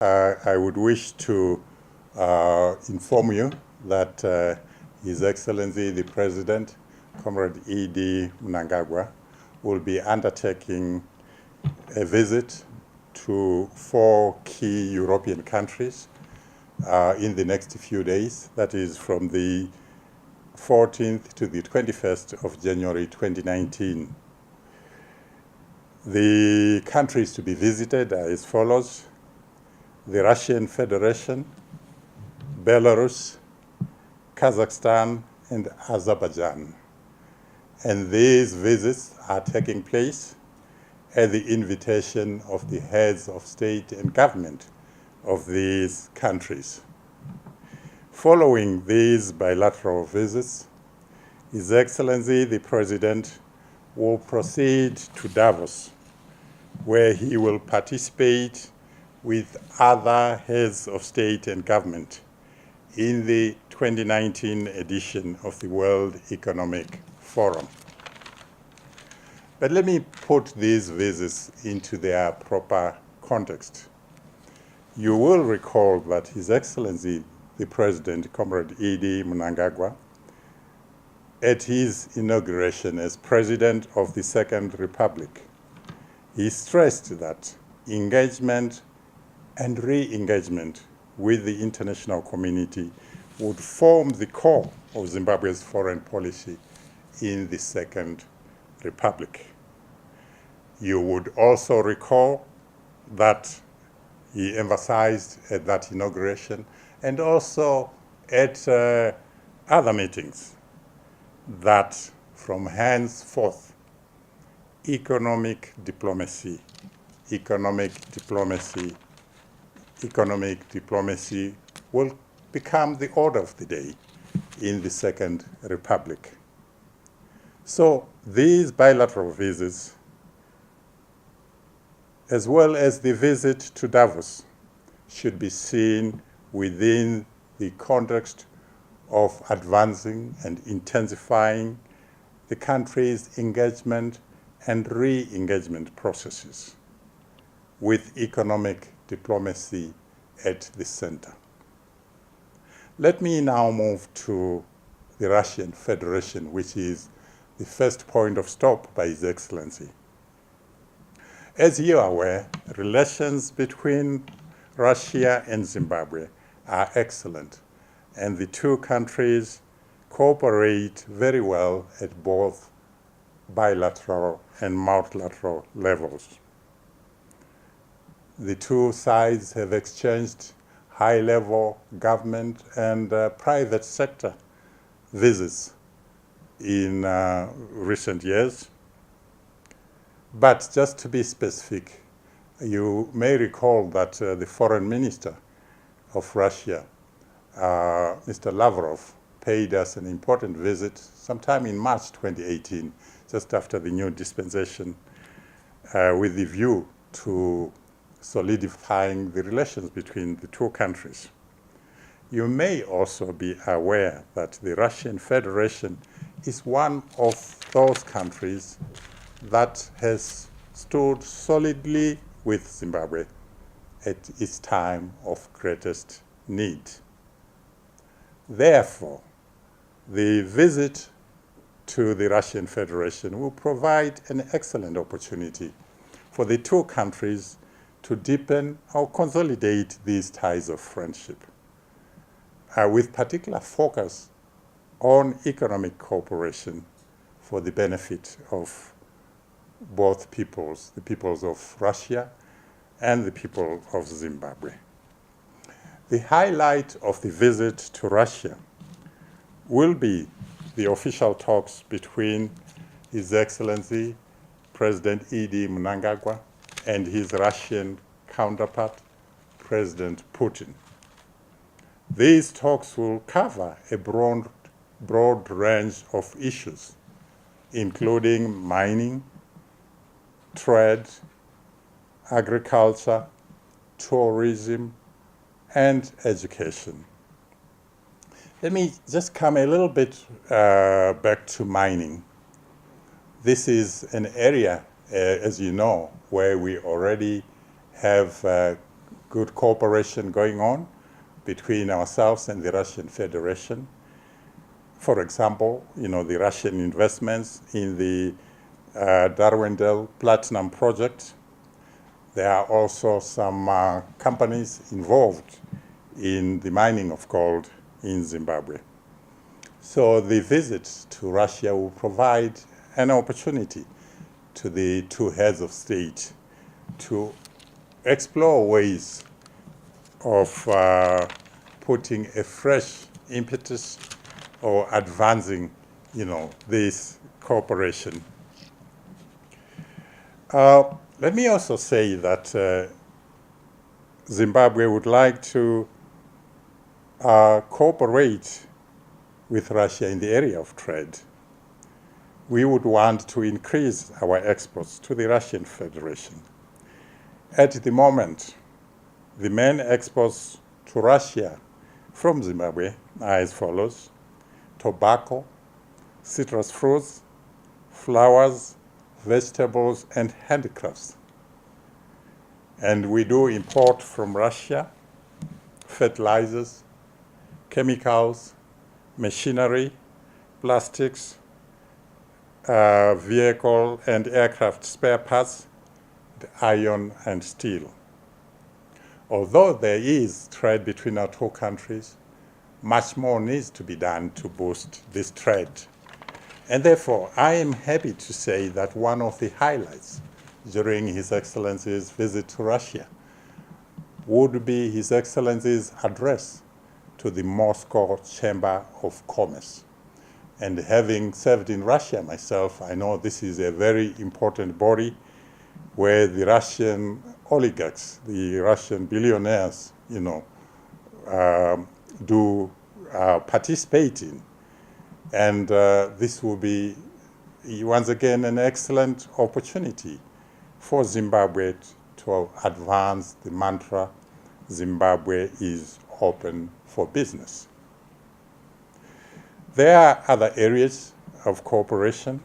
I would wish to inform you that His Excellency the President, Comrade E.D. Mnangagwa, will be undertaking a visit to 4 key European countries in the next few days. That is from the 14th to the 21st of January 2019. The countries to be visited are as follows: the Russian Federation, Belarus, Kazakhstan, and Azerbaijan. And these visits are taking place at the invitation of the heads of state and government of these countries. Following these bilateral visits, His Excellency the President will proceed to Davos, where he will participate with other heads of state and government in the 2019 edition of the World Economic Forum. But let me put these visits into their proper context. You will recall that His Excellency the President, Comrade E.D. Mnangagwa, at his inauguration as President of the Second Republic, he stressed that engagement and re-engagement with the international community would form the core of Zimbabwe's foreign policy in the Second Republic. You would also recall that he emphasized at that inauguration and also at other meetings that from henceforth economic diplomacy will become the order of the day in the Second Republic. So these bilateral visits, as well as the visit to Davos, should be seen within the context of advancing and intensifying the country's engagement and re-engagement processes, with economic diplomacy at the center. Let me now move to the Russian Federation, which is the first point of stop by His Excellency. As you are aware, relations between Russia and Zimbabwe are excellent, and the two countries cooperate very well at both bilateral and multilateral levels. The two sides have exchanged high-level government and private sector visits in recent years. But just to be specific, you may recall that the foreign minister of Russia, Mr. Lavrov, paid us an important visit sometime in March 2018, just after the new dispensation, with the view to solidifying the relations between the two countries. You may also be aware that the Russian Federation is one of those countries that has stood solidly with Zimbabwe at its time of greatest need. Therefore, the visit to the Russian Federation will provide an excellent opportunity for the two countries to deepen or consolidate these ties of friendship, with particular focus on economic cooperation for the benefit of both peoples, the peoples of Russia and the people of Zimbabwe. The highlight of the visit to Russia will be the official talks between His Excellency President E.D. Mnangagwa and his Russian counterpart, President Putin. These talks will cover a broad range of issues, including mining, trade, agriculture, tourism, and education. Let me just come a little bit back to mining. This is an area, as you know, where we already have good cooperation going on between ourselves and the Russian Federation. For example, the Russian investments in the Darwindale Platinum Project. There are also some companies involved in the mining of gold in Zimbabwe. So the visit to Russia will provide an opportunity to the two heads of state to explore ways of putting a fresh impetus or advancing, this cooperation. Let me also say that Zimbabwe would like to cooperate with Russia in the area of trade. We would want to increase our exports to the Russian Federation. At the moment, the main exports to Russia from Zimbabwe are as follows: tobacco, citrus fruits, flowers, vegetables, and handicrafts. And we do import from Russia fertilizers, chemicals, machinery, plastics, vehicle and aircraft spare parts, iron and steel. Although there is trade between our two countries, much more needs to be done to boost this trade. And therefore, I am happy to say that one of the highlights during His Excellency's visit to Russia would be His Excellency's address to the Moscow Chamber of Commerce. And having served in Russia myself, I know this is a very important body where the Russian oligarchs, the Russian billionaires, do participate in. And this will be, once again, an excellent opportunity for Zimbabwe to advance the mantra, Zimbabwe is open for business. There are other areas of cooperation,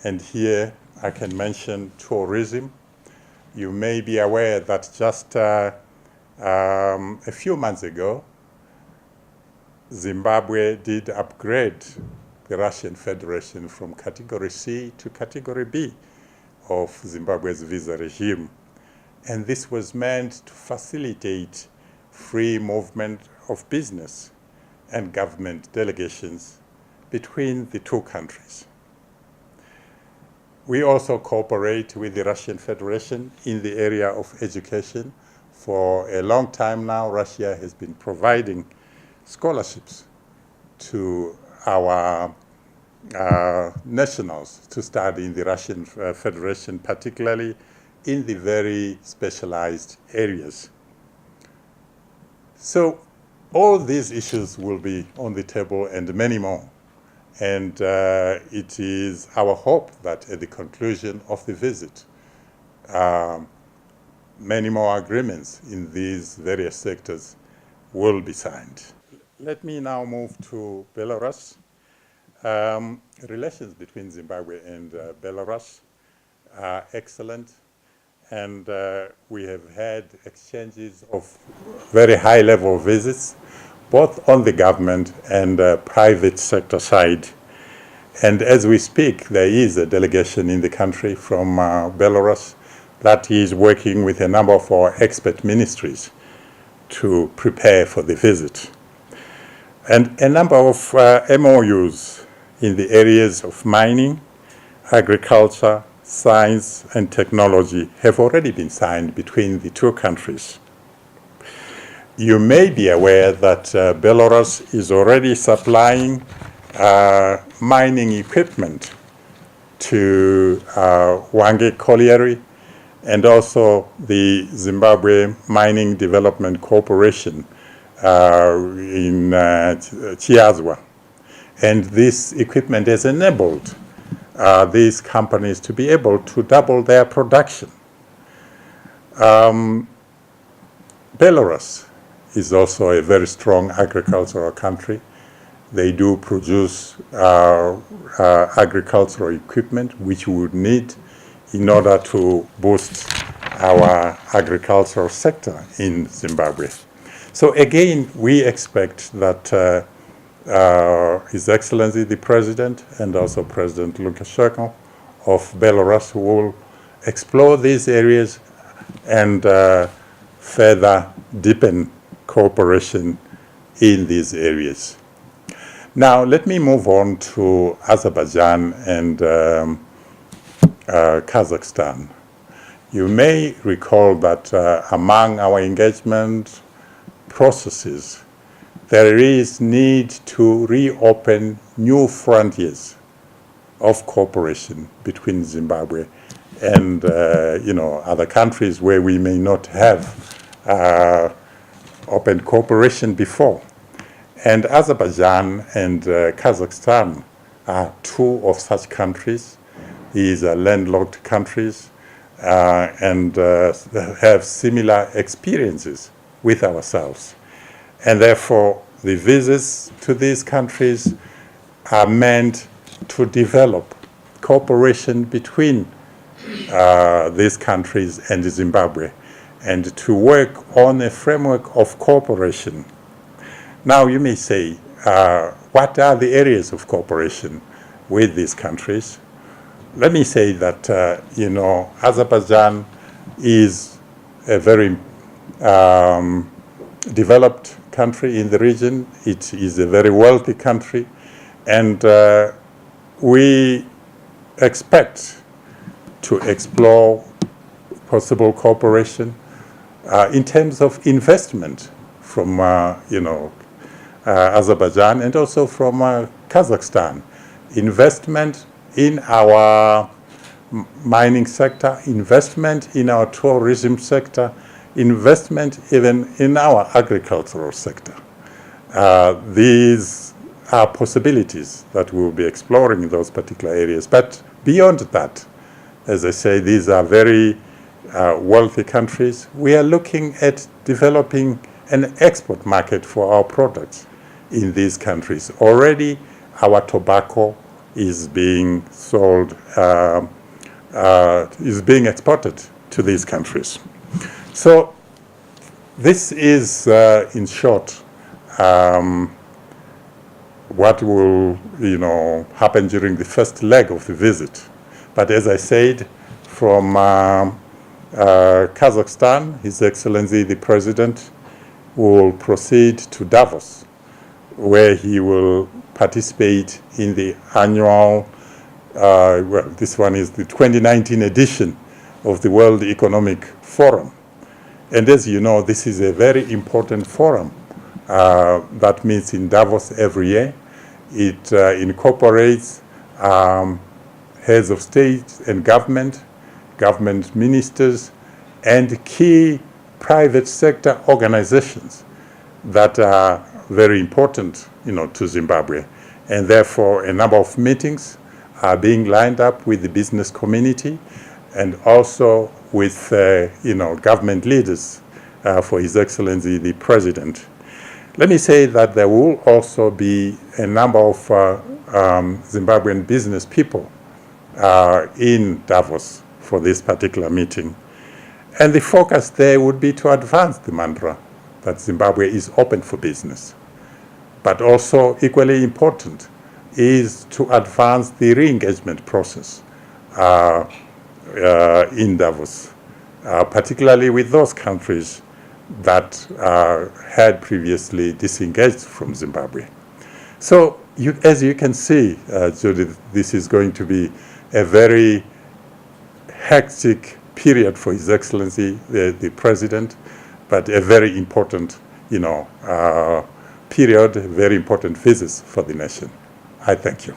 and here I can mention tourism. You may be aware that just a few months ago, Zimbabwe did upgrade the Russian Federation from Category C to Category B of Zimbabwe's visa regime. And this was meant to facilitate free movement of business and government delegations between the two countries. We also cooperate with the Russian Federation in the area of education. For a long time now, Russia has been providing scholarships to our nationals to study in the Russian Federation, particularly in the very specialized areas. So all these issues will be on the table and many more. And it is our hope that at the conclusion of the visit, many more agreements in these various sectors will be signed. Let me now move to Belarus. Relations between Zimbabwe and Belarus are excellent, and we have had exchanges of very high-level visits, both on the government and private sector side. And as we speak, there is a delegation in the country from Belarus that is working with a number of our expert ministries to prepare for the visit. And a number of MOUs in the areas of mining, agriculture, science, and technology have already been signed between the two countries. You may be aware that Belarus is already supplying mining equipment to Hwange Colliery and also the Zimbabwe Mining Development Corporation in Chiazwa. And this equipment has enabled these companies to be able to double their production. Belarus is also a very strong agricultural country. They do produce agricultural equipment which we would need in order to boost our agricultural sector in Zimbabwe. So again, we expect that His Excellency the President and also President Lukashenko of Belarus will explore these areas and further deepen cooperation in these areas. Now, let me move on to Azerbaijan and Kazakhstan. You may recall that among our engagement processes, there is need to reopen new frontiers of cooperation between Zimbabwe and other countries where we may not have open cooperation before. And Azerbaijan and Kazakhstan are two of such countries. These are landlocked countries and have similar experiences with ourselves. And therefore, the visits to these countries are meant to develop cooperation between these countries and Zimbabwe and to work on a framework of cooperation. Now, you may say, what are the areas of cooperation with these countries? Let me say that, Azerbaijan is a very developed country in the region. It is a very wealthy country, and we expect to explore possible cooperation in terms of investment from, Azerbaijan and also from Kazakhstan. Investment in our mining sector, investment in our tourism sector, investment even in our agricultural sector. These are possibilities that we'll be exploring in those particular areas. But beyond that, as I say, these are very wealthy countries. We are looking at developing an export market for our products in these countries. Already, our tobacco is being sold, is being exported to these countries. So this is, in short, what will, happen during the first leg of the visit. But as I said, from Kazakhstan, His Excellency the President will proceed to Davos, where he will participate in the annual, this one is the 2019 edition of the World Economic Forum. And as you know, this is a very important forum that meets in Davos every year. It incorporates heads of state and government, government ministers, and key private sector organizations that are very important, to Zimbabwe. And therefore, a number of meetings are being lined up with the business community and also with, government leaders for His Excellency the President. Let me say that there will also be a number of Zimbabwean business people in Davos for this particular meeting. And the focus there would be to advance the mantra that Zimbabwe is open for business. But also equally important is to advance the re-engagement process in Davos, particularly with those countries that had previously disengaged from Zimbabwe. So as you can see, Judith, this is going to be a very hectic period for His Excellency, the President, but a very important, period, very important visits for the nation. I thank you.